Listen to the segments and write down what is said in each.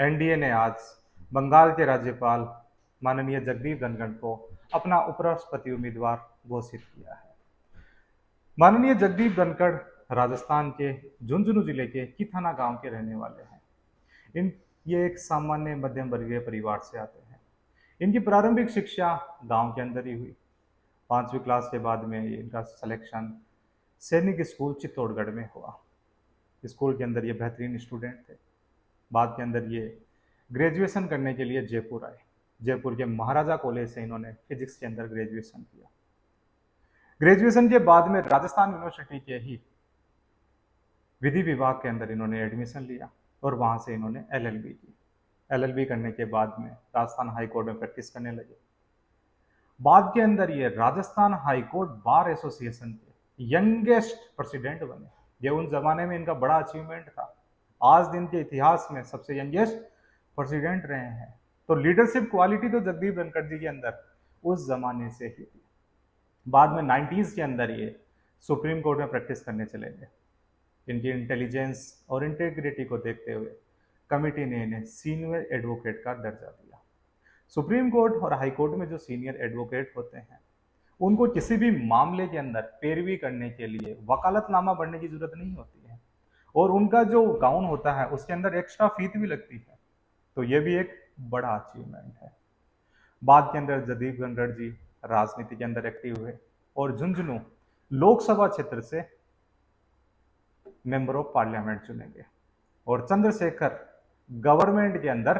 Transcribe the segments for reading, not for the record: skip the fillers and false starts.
NDA ने आज बंगाल के राज्यपाल माननीय जगदीप धनखड़ को अपना उपराष्ट्रपति उम्मीदवार घोषित किया है। माननीय जगदीप धनखड़ राजस्थान के झुंझुनू जिले के किथाना गांव के रहने वाले हैं। ये एक सामान्य मध्यम वर्गीय परिवार से आते हैं। इनकी प्रारंभिक शिक्षा गांव के अंदर ही हुई। 5वीं क्लास के बाद में इनका सिलेक्शन सैनिक स्कूल चित्तौड़गढ़ में हुआ। स्कूल के अंदर ये बेहतरीन स्टूडेंट थे। बाद के अंदर ये ग्रेजुएशन करने के लिए जयपुर आए। जयपुर के महाराजा कॉलेज से इन्होंने फिजिक्स के अंदर ग्रेजुएशन किया। ग्रेजुएशन के बाद में राजस्थान यूनिवर्सिटी के ही विधि विभाग के अंदर इन्होंने एडमिशन लिया और वहां से इन्होंने एलएलबी की। एलएलबी करने के बाद में राजस्थान हाई कोर्ट में प्रैक्टिस करने लगे। बाद के अंदर ये Rajasthan high court bar association के यंगेस्ट प्रेसिडेंट बने। ये उन जमाने में इनका बड़ा अचीवमेंट था। आज दिन के इतिहास में सबसे यंगेस्ट प्रेसिडेंट रहे हैं। तो लीडरशिप क्वालिटी तो जगदीप धनखड़ जी के अंदर उस जमाने से ही थी। बाद में 90s के अंदर ये सुप्रीम कोर्ट में प्रैक्टिस करने चले गए। इनकी इंटेलिजेंस और इंटेग्रिटी को देखते हुए कमिटी ने इन्हें सीनियर एडवोकेट का दर्जा दिया। सुप्रीम कोर्ट और हाई कोर्ट में जो सीनियर एडवोकेट होते हैं उनको किसी भी मामले के अंदर पैरवी करने के लिए वकालतनामा पढ़ने की जरूरत नहीं होती है और उनका जो गाउन होता है उसके अंदर एक्स्ट्रा फीस भी लगती है। तो ये भी एक बड़ा अचीवमेंट है। बाद के अंदर जगदीप धनखड़ जी राजनीति के अंदर एक्टिव हुए और झुंझुनू लोकसभा क्षेत्र से मेंबर ऑफ पार्लियामेंट चुने गए और चंद्रशेखर गवर्नमेंट के अंदर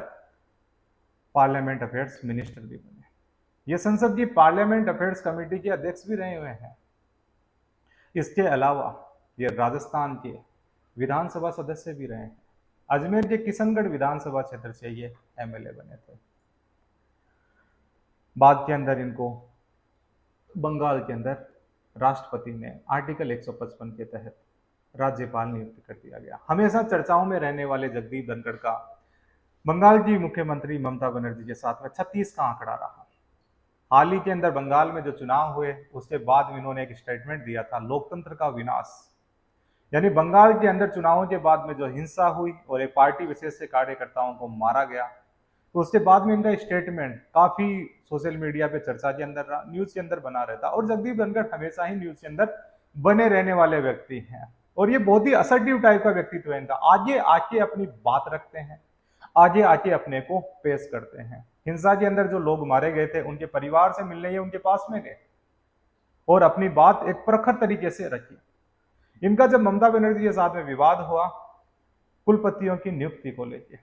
पार्लियामेंट अफेयर्स मिनिस्टर भी बने। ये संसद की पार्लियामेंट अफेयर्स कमेटी के अध्यक्ष भी रहे हुए हैं। इसके अलावा ये राजस्थान के विधानसभा सदस्य भी रहे हैं। अजमेर के किशनगढ़ विधानसभा क्षेत्र से ये एमएलए बने थे। बाद के अंदर इनको बंगाल के अंदर राष्ट्रपति ने आर्टिकल 155 के तहत राज्यपाल नियुक्त कर दिया गया। हमेशा चर्चाओं में रहने वाले जगदीप धनखड़ का बंगाल की मुख्यमंत्री ममता बनर्जी के साथ में 36 का आंकड़ा रहा। हाल ही के अंदर बंगाल में जो चुनाव हुए उसके बाद इन्होंने एक स्टेटमेंट दिया था, लोकतंत्र का विनाश। यानी बंगाल के अंदर चुनावों के बाद में जो हिंसा हुई और एक पार्टी विशेष से कार्यकर्ताओं को मारा गया, तो उसके बाद में इनका स्टेटमेंट काफी सोशल मीडिया पे चर्चा के अंदर रहा, न्यूज के अंदर बना रहता। और जगदीप धनखड़ हमेशा ही न्यूज के अंदर बने रहने वाले व्यक्ति हैं और ये बहुत ही असर्टिव टाइप का व्यक्तित्व है इनका। आगे आके अपनी बात रखते हैं, आगे आके अपने को पेश करते हैं। हिंसा के अंदर जो लोग मारे गए थे उनके परिवार से मिलने ये उनके पास में गए और अपनी बात एक प्रखर तरीके से रखी। इनका जब ममता बनर्जी के साथ में विवाद हुआ कुलपतियों की नियुक्ति को लेकर,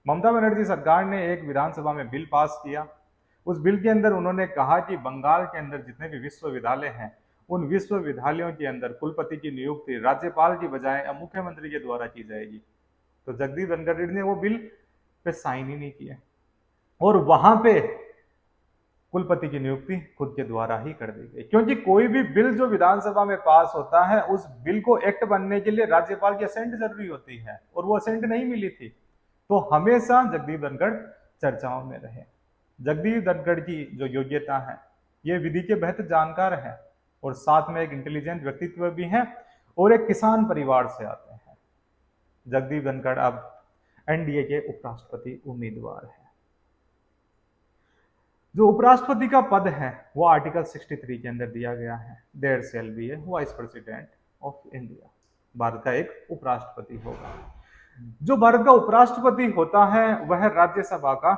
ममता बनर्जी सरकार ने एक विधानसभा में बिल पास किया। उस बिल के अंदर उन्होंने कहा कि बंगाल के अंदर जितने भी विश्वविद्यालय हैं उन विश्वविद्यालयों के अंदर कुलपति की नियुक्ति राज्यपाल की बजाय मुख्यमंत्री के द्वारा की जाएगी। तो जगदीप धनखड़ ने वो बिल पे साइन ही नहीं किया और वहां पे कुलपति की नियुक्ति खुद के द्वारा ही कर दी गई। क्योंकि कोई भी बिल जो विधानसभा में पास होता है उस बिल को एक्ट बनने के लिए राज्यपाल की असेंट जरूरी होती है और वो असेंट नहीं मिली थी। तो हमेशा जगदीप धनखड़ चर्चाओं में रहे। जगदीप धनखड़ की जो योग्यता है, ये विधि के बेहतर जानकार हैं और साथ में एक इंटेलिजेंट व्यक्तित्व भी हैं और एक किसान परिवार से आते हैं। जगदीप धनखड़ अब एनडीए के उपराष्ट्रपति उम्मीदवार हैं। जो उपराष्ट्रपति का पद है वो आर्टिकल 63 के अंदर दिया गया है। There shall be a vice president of India. Bharat का एक उपराष्ट्रपति होगा। जो भारत का उपराष्ट्रपति होता है वह राज्यसभा का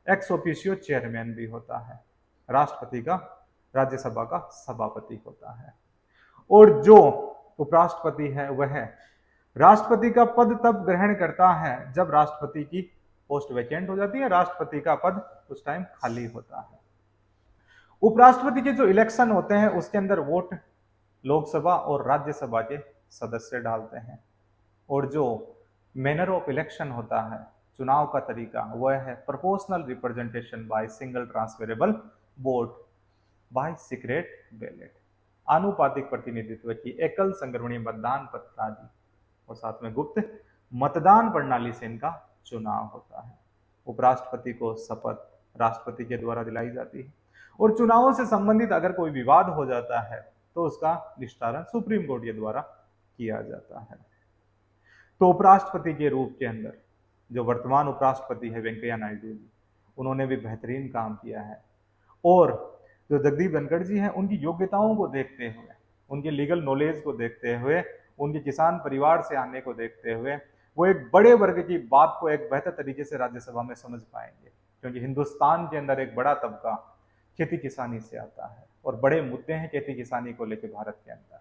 एक्स ऑफिशियो चेयरमैन भी होता है। राष्ट्रपति का राज्यसभा का सभापति होता है और जो उपराष्ट्रपति है वह राष्ट्रपति का पद तब ग्रहण करता है जब राष्ट्रपति की पोस्ट वैकेंट हो जाती है, राष्ट्रपति का पद उस टाइम खाली होता है। उपराष्ट्रपति के जो इलेक्शन होते हैं उसके अंदर वोट लोकसभा और राज्यसभा के सदस्य डालते हैं और जो मैनर ऑफ इलेक्शन होता है, चुनाव का तरीका, वह है proportional representation by single transferable vote by secret ballot. आनुपातिक प्रतिनिधित्व की एकल संग्रहणीय मतदान प्रणाली और साथ में गुप्त मतदान प्रणाली से इनका चुनाव होता है। उपराष्ट्रपति को शपथ राष्ट्रपति के द्वारा दिलाई जाती है और चुनावों से संबंधित अगर कोई विवाद हो जाता है तो उसका निस्तारण सुप्रीम कोर्ट के द्वारा किया जाता है। तो उपराष्ट्रपति के रूप के अंदर जो वर्तमान उपराष्ट्रपति है वेंकैया नायडू जी, उन्होंने भी बेहतरीन काम किया है। और जो जगदीप धनखड़ जी हैं, उनकी योग्यताओं को देखते हुए, उनके लीगल नॉलेज को देखते हुए, उनके किसान परिवार से आने को देखते हुए, वो एक बड़े वर्ग की बात को एक बेहतर तरीके से राज्यसभा में समझ पाएंगे, क्योंकि हिंदुस्तान के अंदर एक बड़ा तबका खेती किसानी से आता है और बड़े मुद्दे हैं खेती किसानी को लेकर भारत के अंदर।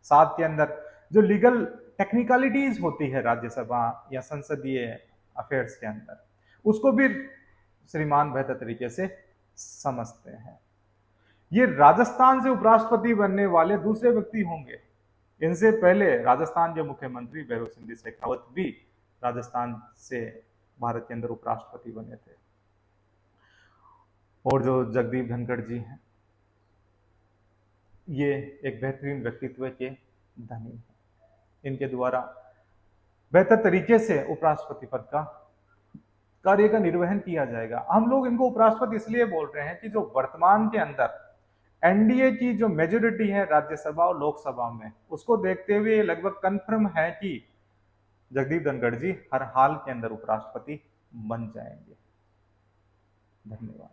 साथ के अंदर जो लीगल टेक्निकलिटीज होती है राज्यसभा या संसदीय अफेयर्स के अंदर, उसको भी श्रीमान बेहतर तरीके से समझते हैं। ये राजस्थान से उपराष्ट्रपति बनने वाले दूसरे व्यक्ति होंगे। इनसे पहले राजस्थान के मुख्यमंत्री भैरों सिंह शेखावत भी राजस्थान से भारत के अंदर उपराष्ट्रपति बने थे। और जो जगदीप धनखड़ जी हैं, ये एक बेहतरीन व्यक्तित्व के धनी हैं। इनके द्वारा बेहतर तरीके से उपराष्ट्रपति पद का कार्य का निर्वहन किया जाएगा। हम लोग इनको उपराष्ट्रपति इसलिए बोल रहे हैं कि जो वर्तमान के अंदर एनडीए की जो मेजोरिटी है राज्यसभा और लोकसभा में, उसको देखते हुए लगभग कंफर्म है कि जगदीप धनखड़ जी हर हाल के अंदर उपराष्ट्रपति बन जाएंगे। धन्यवाद।